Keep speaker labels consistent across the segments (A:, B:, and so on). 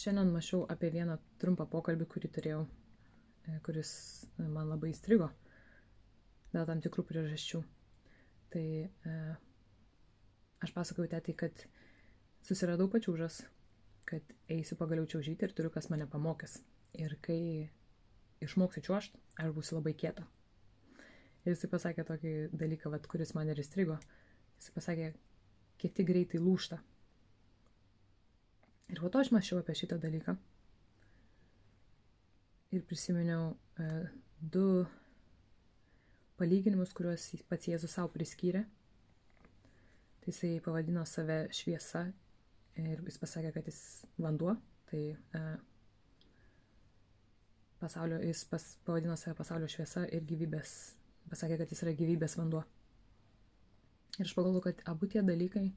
A: Šiandien mačiau apie vieną trumpą pokalbį, kurį turėjau, kuris man labai įstrigo dėl tam tikrų priežasčių. Tai aš pasakojau tetai, kad susiradau pačiūžas, kad eisiu pagaliau čiaužyti ir turiu, kas mane pamokys. Ir kai išmoksiu čiuožt, aš būsiu labai kieta. Ir jisai pasakė tokį dalyką, kuris man ir įstrigo. Jisai pasakė, kieti greitai lūžta. Ir po to aš mąsčiau apie šitą dalyką. Ir prisiminiau du palyginimus, kuriuos pats Jėzus savo priskyrė. Tai jisai pavadino save šviesa ir jis pasakė, kad jis vanduo. Tai jis pavadino save pasaulio šviesa ir gyvybės. Pasakė, kad jis yra gyvybės vanduo. Ir aš pagalvoju, kad abu tie dalykai,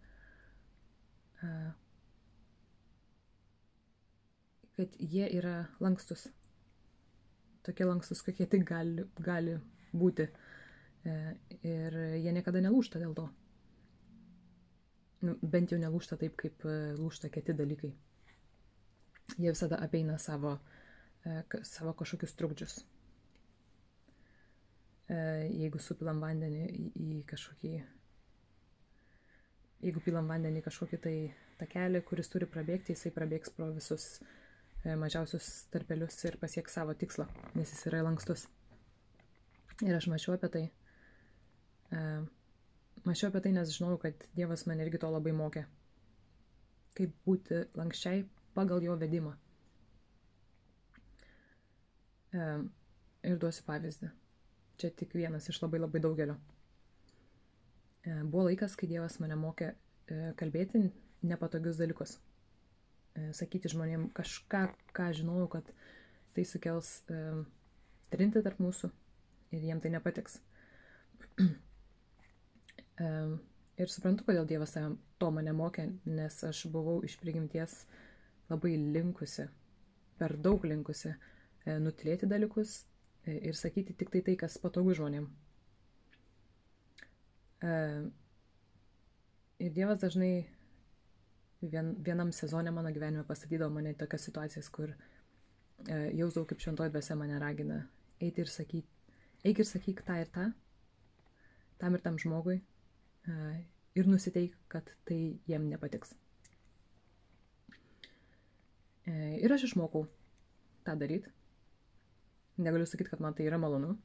A: kad jie yra lankstus. Tokie lankstus, kokie tik gali būti. Ir jie niekada nelūžta dėl to. Bent jau nelūžta taip, kaip lūžta kiti dalykai. Jie visada apeina savo kažkokius trukdžius. Jeigu supilam vandenį jeigu pilam vandenį į kažkokį tai takelį, kuris turi prabėgti, jisai prabėgs pro visus mažiausius tarpelius ir pasieks savo tikslą, nes jis yra lankstus. Ir aš mačiau apie tai. Nes žinau, kad Dievas mane irgi to labai mokė. Kaip būti lankščiai pagal jo vedimą. Ir duosiu pavyzdį. Čia tik vienas iš labai labai daugelio. Buvo laikas, kai Dievas mane mokė kalbėti nepatogius dalykus. Sakyti žmonėm kažką, ką žinojau, kad tai sukels trinti tarp mūsų ir jiem tai nepatiks. Ir suprantu, kodėl Dievas to mane mokė, nes aš buvau iš prigimties labai linkusi, per daug linkusi nutilėti dalykus ir sakyti tik tai, kas patogu žmonėm. Ir Dievas dažnai vienam sezone mano gyvenime pastatydavo mane į tokias situacijas, kur jausdavau, kaip šventoji dvasia mane ragina eik ir sakyk tą ir tą, tam ir tam žmogui, ir nusiteik, kad tai jiem nepatiks. Ir aš išmokau tą daryti. Negaliu sakyti, kad man tai yra malonu.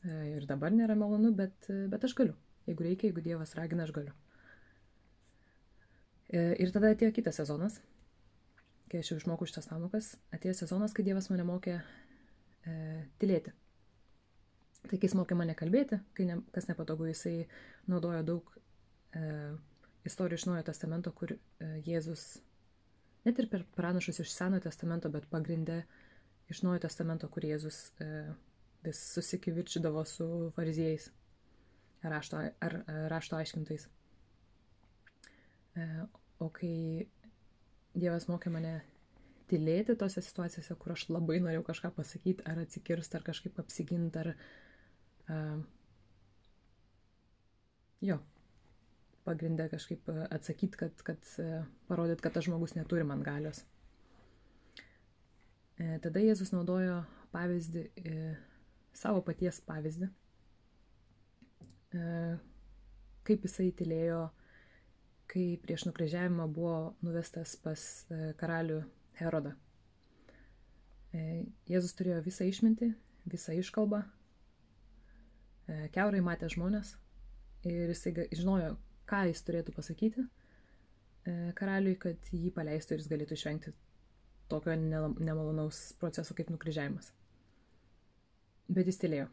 A: Ir dabar nėra malonu, bet aš galiu. Jeigu reikia, jeigu Dievas ragina, aš galiu. Ir tada atėjo kitas sezonas, kai aš jau išmokau šitas pamokas. Atėjo sezonas, kai Dievas mane mokė tylėti. Tai kai jis mokė mane kalbėti, kas nepatogu, jisai naudojo daug istorijų iš Naujojo testamento, kur Jėzus, net ir per pranašus iš Senojo testamento, bet pagrinde iš Naujojo testamento, kur Jėzus vis susikivirčydavo su fariziejais ar rašto aiškintojais. O kai Dievas mokė mane tylėti tose situacijose, kur aš labai norėjau kažką pasakyti, ar atsikirsti, ar kažkaip apsiginti, ar pagrindę kažkaip atsakyti, kad parodyt, kad tas žmogus neturi man galios. Tada Jėzus naudojo pavyzdį, savo paties pavyzdį, kaip jisai tylėjo, kai prieš nukryžiavimą buvo nuvestas pas karalių Herodą. Jėzus turėjo visą išmintį, visą iškalbą, kiaurai matė žmonės ir jisai žinojo, ką jis turėtų pasakyti karaliui, kad jį paleistų ir jis galėtų išvengti tokio nemalonaus proceso kaip nukryžiavimas. Bet jis tylėjo.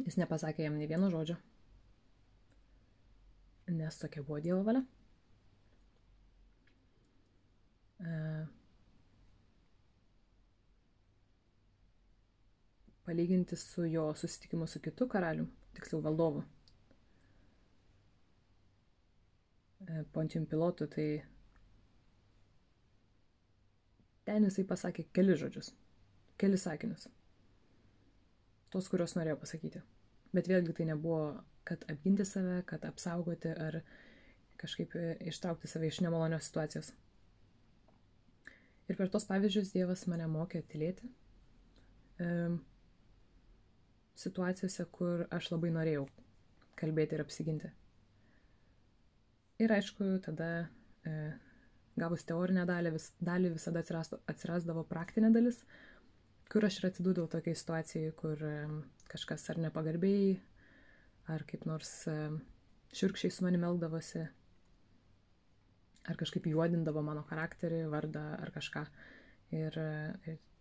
A: Jis nepasakė jam nei vieno žodžio, nes tokia buvo Dievo valia. Palyginti su jo susitikimu su kitu karalium, tiksliau valdovu, Pontijum Pilotu, tai ten jisai pasakė kelis žodžius, kelis sakinius. Tos, kurios norėjo pasakyti. Bet vėlgi tai nebuvo, kad apginti save, kad apsaugoti ar kažkaip ištraukti save iš nemalonios situacijos. Ir per tos pavyzdžius Dievas mane mokė tylėti situacijose, kur aš labai norėjau kalbėti ir apsiginti. Ir aišku, tada gavus teorinę dalį visada atsirasdavo praktinė dalis, kur aš ir atsidūdavau tokiai situacijai, kur kažkas ar nepagarbiai, ar kaip nors šiurkščiai su manimi elgdavosi, ar kažkaip juodindavo mano charakterį, vardą ar kažką. Ir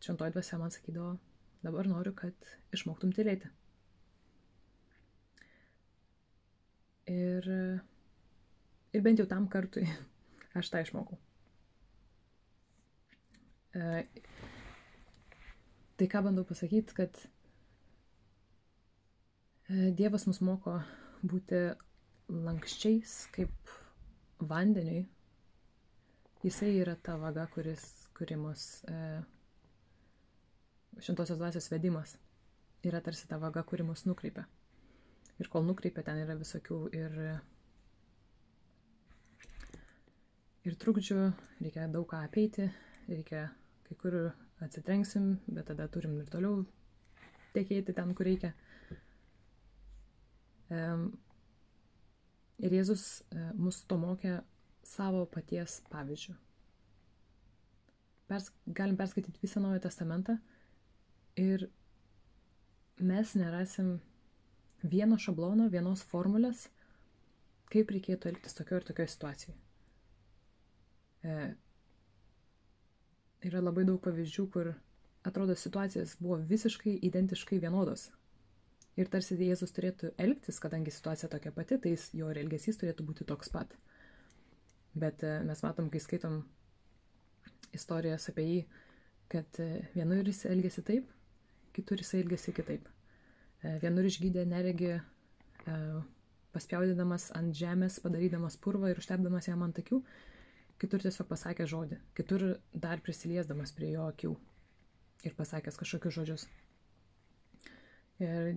A: šventoji dvasia man sakydavo, dabar noriu, kad išmoktum tylėti. Ir bent jau tam kartui aš tą išmokau. Tai ką bandau pasakyti, kad Dievas mus moko būti lankščiais kaip vandeniui. Jisai yra ta vaga, kuri mus šventosios dvasios vedimas. Yra tarsi ta vaga, kuri mus nukreipia. Ir kol nukreipia, ten yra visokių ir trukdžių, reikia daug ką apeiti, reikia kai kur atsitrenksim, bet tada turim ir toliau tekėti ten, kur reikia. Ir Jėzus mus to mokė savo paties pavyzdžių. Galim perskaityti visą Naują Testamentą ir mes nerasim vieno šablono, vienos formulės, kaip reikėtų elgtis tokio ir tokio situacijai. Yra labai daug pavyzdžių, kur atrodo situacijos buvo visiškai identiškai vienodos. Ir tarsi Jėzus turėtų elgtis, kadangi situacija tokia pati, tai jo ir elgesys turėtų būti toks pat. Bet mes matom, kai skaitom istorijas apie jį, kad vienur jis elgėsi taip, kitur jis elgėsi kitaip. Vienur išgydė neregį, paspjaudydamas ant žemės, padarydamas purvą ir užtepdamas jam ant akių, kitur tiesiog pasakė žodį, kitur dar prisiliesdamas prie jo akių ir pasakęs kažkokius žodžius. Ir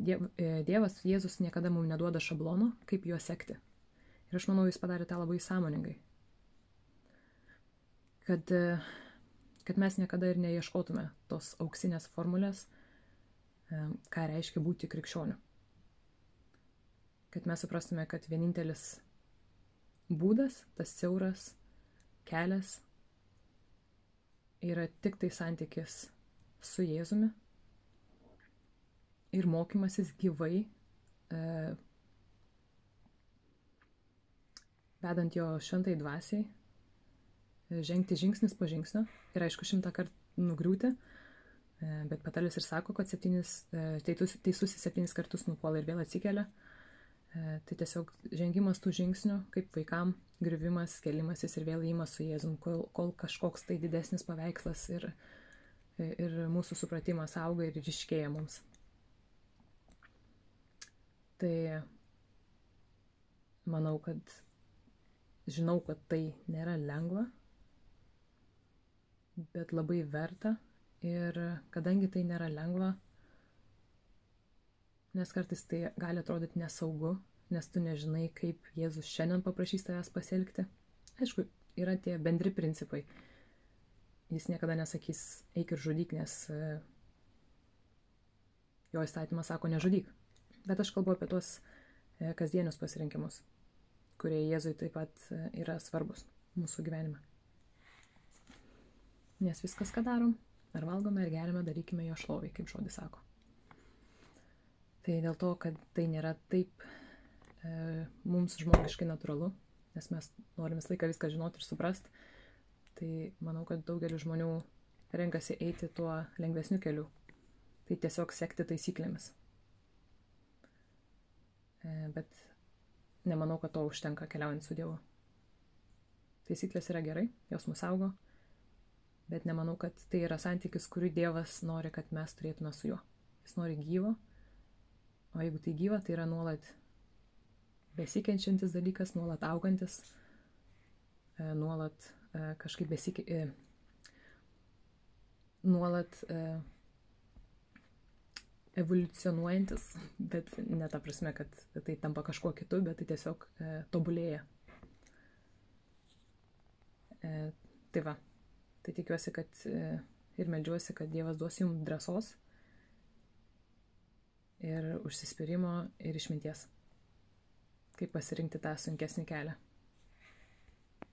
A: Dievas, Jėzus niekada mums neduoda šablono, kaip juo sekti. Ir aš manau, jis padarė tą labai sąmoningai. Kad mes niekada ir neieškotume tos auksinės formulės, ką reiškia būti krikščioniu. Kad mes suprastume, kad vienintelis būdas, tas siauras kelias yra tik tai santykis su Jėzumi ir mokymasis gyvai, vedant jo šventai dvasiai, žengti žingsnis po žingsnio ir aišku 100 kartų nugriūti, bet Patalis ir sako, kad teisusis 7 kartus nupuola ir vėl atsikelia. Tai tiesiog žengimas tų žingsnių, kaip vaikam, griuvimas, kelimasis ir vėl įimas su Jėzum, kol kažkoks tai didesnis paveikslas ir mūsų supratimas auga ir ryškėja mums. Tai manau, žinau, kad tai nėra lengva, bet labai verta. Ir kadangi tai nėra lengva, nes kartais tai gali atrodyti nesaugu, nes tu nežinai, kaip Jėzus šiandien paprašys tavęs pasielgti. Aišku, yra tie bendri principai. Jis niekada nesakys, eik ir žudyk, nes jo įstatymas sako nežudyk. Bet aš kalbu apie tuos kasdienius pasirinkimus, kurie Jėzui taip pat yra svarbus mūsų gyvenime. Nes viskas, ką darom, ar valgome, ar gerime, darykime jo šloviai, kaip žodis sako. Tai dėl to, kad tai nėra taip mums žmogiškai natūralu, nes mes norim visą laiką viską žinoti ir suprasti, tai manau, kad daugelis žmonių renkasi eiti tuo lengvesniu keliu. Tai tiesiog sekti taisyklėmis. Bet nemanau, kad to užtenka keliaujant su Dievu. Taisyklės yra gerai, jos mus saugo, bet nemanau, kad tai yra santykis, kurį Dievas nori, kad mes turėtume su juo. Jis nori gyvo. O jeigu tai gyva, tai yra nuolat besikeičiantis dalykas, nuolat augantis, nuolat kažkaip nuolat evoliucionuojantis, bet ne ta prasme, kad tai tampa kažkuo kitu, bet tai tiesiog tobulėja. Tai va, Tai tikiuosi, kad ir meldžiuosi, kad Dievas duos jums drąsos ir užsispyrimo ir išminties, kaip pasirinkti tą sunkesnį kelią.